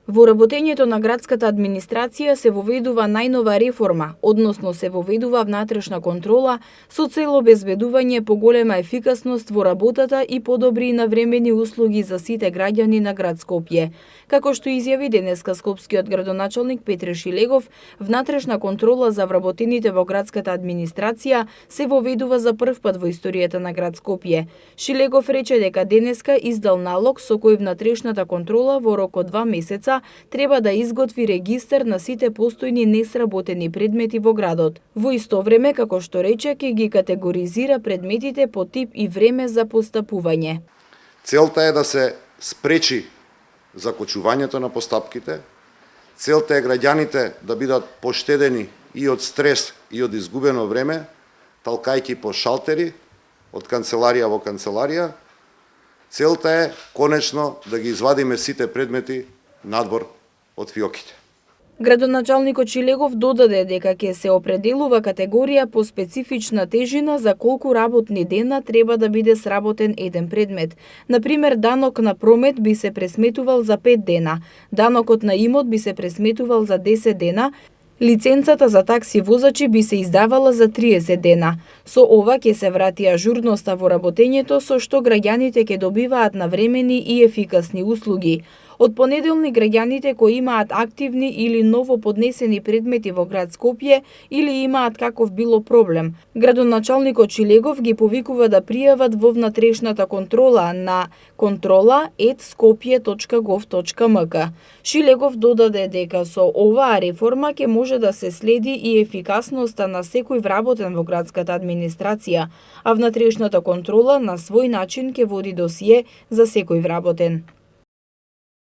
Во работењето на градската администрација се воведува најнова реформа, односно се воведува внатрешна контрола со цел обезбедување поголема ефикасност во работата и подобри и навремени услуги за сите граѓани на град Скопје. Како што изјави денеска скопскиот градоначалник Петре Шилегов, внатрешна контрола за вработените во градската администрација се воведува за прв пат во историјата на град Скопје. Шилегов рече дека денеска издал налог со кој внатрешната контрола во рок од 2 месеца треба да изготви регистар на сите постојни несработени предмети во градот. Во исто време, како што рече, ќе ги категоризира предметите по тип и време за постапување. Целта е да се спречи закочувањето на постапките. Целта е граѓаните да бидат поштедени и од стрес и од изгубено време, талкајќи по шалтери од канцеларија во канцеларија. Целта е конечно да ги извадиме сите предмети надвор од фиоките. Градоначалникот Шилегов додаде дека ќе се определува категорија по специфична тежина за колку работни дена треба да биде сработен еден предмет. Например, данок на промет би се пресметувал за 5 дена, данокот на имот би се пресметувал за 10 дена, лиценцата за такси возачи би се издавала за 30 дена. Со ова ќе се врати ажурноста во работењето со што граѓаните ќе добиваат навремени и ефикасни услуги. Од понеделник граѓаните кои имаат активни или ново поднесени предмети во град Скопје или имаат каков било проблем, градоначалникот Шилегов ги повикува да пријават во внатрешната контрола на controla@skopje.gov.mk. Шилегов додаде дека со оваа реформа ќе може да се следи и ефикасноста на секој вработен во градската администрација, а внатрешната контрола на свој начин ќе води досие за секој вработен.